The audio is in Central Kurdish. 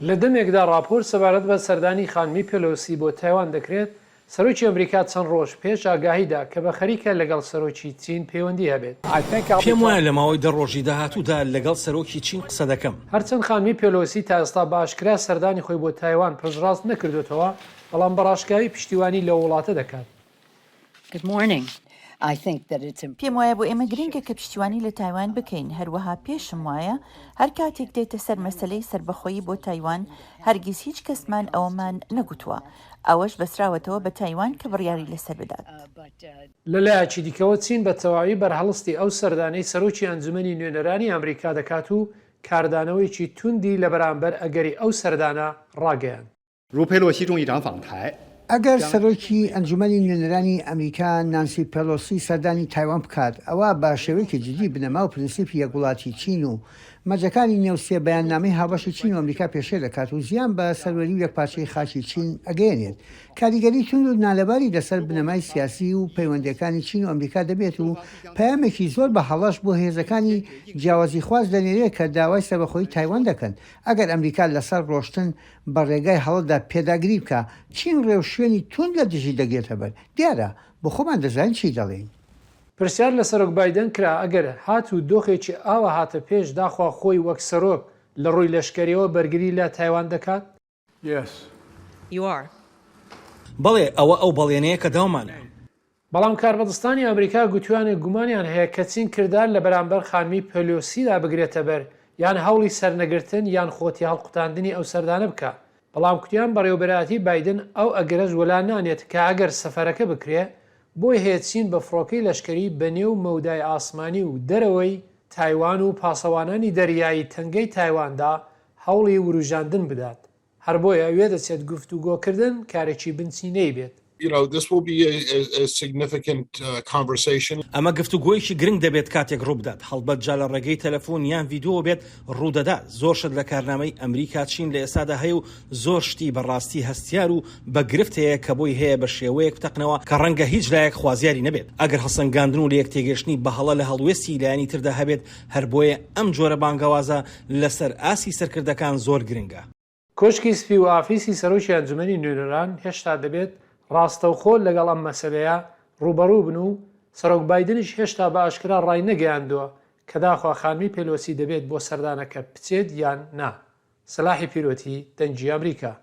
لە دەمێکدا راپۆر سەبارەت بە سەردانی خانمی پێلۆسی بۆ تایوان دەکرێت سەرۆکی ئەمریکا چەند ڕۆژ پێش ئاگاهیدا کە بە خەریکە لەگەڵ سەرۆکی چین پەیوەندی هەبێت. پێم وایە لە ماوەی 10 ڕۆژی داهاتوودا لەگەڵ سەرۆکی چین قسە دەکەم. هەرچەند خانمی پێلۆسی تا ئێستا باشکرا سەردانی خۆی بۆ تایوان پشتڕاست نەکردوێتەوە، بەڵام بەڕاشکاوی پشتیوانی لە وڵاتە دەکات. پێم وایە بۆ ئێمە گرنگە کە پشتیوانی لە تایوان بکەین. هەروەها پێشم وایە هەر کاتێک دێتە سەر مەسەلەی سربەخۆیی بۆ تایوان هەرگیز هیچ کەسمان ئەوەمان نەگوتووە. ئەوەش بەسراوەتەوە بە تایوان کە بڕیاری لەسەر بدات. لەلایەکی دیکەوە چین بە تەواوی بەرهەڵستی ئەو سەردانەی سەرۆکی ئەنجومەنی نوێنەرانی ئەمریکا دەکات و کاردانەوەیکی توندی لە بەرامبەر ئەگەری ئەو سەردانە ڕاگەیان. ئەگەر سەرۆکی ئەنجومەنی نوێنەرانی ئەمریکا نانسی پێلۆسی سەردانی تایوان بکات، ئەوە بە شێوەیەکی جدی بنەما و پرینسیپی یەکوڵاتی چین و مەجەکانی نێوسێ بەیاننامەی هاوبەشی چین و ئەمریکا پێشێ دەکات و زیان بە سەروەری و یەکپارچەی خاچی چین ئەگەیەنێت. کاریگەری تون و نالەباری لەسەر بنەمای سیاسی و پەیوەندەکانی چین و ئەمریکا دەبێت و پەیامێکی زۆر بە هەڵەش بۆ هێزەکانی جیاوازی خواز دەنێرێت کە داوای سەربەخۆیی تایوان دەکەن. ئەگەر ئەمریکا لەسەر ڕۆشتن بە ڕێگای هەڵەدا پێداگری بکە، چین ڕێو شوێنی تون لە دژی دەگێتە بەر. دیارە بۆ خۆمان دەزانین چی دەڵێین. پرسیار لە سەرۆک بایدن کرا ئەگەر هات و دۆخێکی ئاوە هاتە پێش داخوا خۆی وەک سەرۆک لە ڕووی لەشکریەوە بەرگری لە تایوان دەکات؟ بەڵێ ئەوە ئەو بەڵێنەیە کە داومانە. بەڵام کاربەدەستانی ئەمریکا گوتوانێک گومانیان هەیە کە چین کردار لە بەرامبەر خانمی پەلۆسیدا بگرێتە بەر، یان هەوڵی سەرنەگرتن یان خۆتی هەڵقوتاندنی ئەو سەردانە بکە. بەڵام کوتیان بەڕێوەبەراتی بایدن ئەو ئەگەرەش وەلا نانێت کە ئەگەر سەفەرەکە بکرێ بۆی هێچین بە فڕۆکەی لەشکری بەنێو مەودای ئاسمانی و دەرەوەی تایوان و پاسەوانانی دەریایی تەنگەی تایواندا هەوڵی وروژاندن بدات. هەر بۆیە ئەوێ دەچێت گفتوگۆکردن کارێکی بنچینەی بێت. ئەمە گفتوگۆیەکی گرنگ دەبێت کاتێک ڕووبدات، هەڵبەت جا لە ڕێگەی تەلەفۆن یان ڤیدیۆ بێت ڕوودەدات. زۆر شت لە کارنامەی ئەمریکا چین لە ئێستادا هەیە و زۆر شتی بەڕاستی هەستیار و بە گرفتەیە کە بۆی هەیە بە شێوەیەک بتەقنەوە کە ڕەنگە هیچ لایەک خوازیاری نەبێت. ئەگەر هەسەنگاندن و لە یەکتێگەشتنی بە هەڵە لە هەڵوێستی لایەنی تردا هەبێت، هەر بۆیە ئەم جۆرە بانگەوازە لەسەر ئاسی سەرکردەکان زۆر گرنگە. کۆشکی سپی و ئافیسی سەرۆکی ئەنجومەنی نوێنەران هێشتا دەبێت ڕاستەوخۆ لەگەڵ ئەم مەسەلەیە ڕوبەڕوو بن و سەرۆک بایدنش هێشتا بە ئاشکرا ڕای نەگەیاندووە کە داخوا خانمی پێلۆسی دەبێت بۆ سەردانەکە بچێت یان نا. سەلاحی پیرۆتی دەنگی ئەمریکا.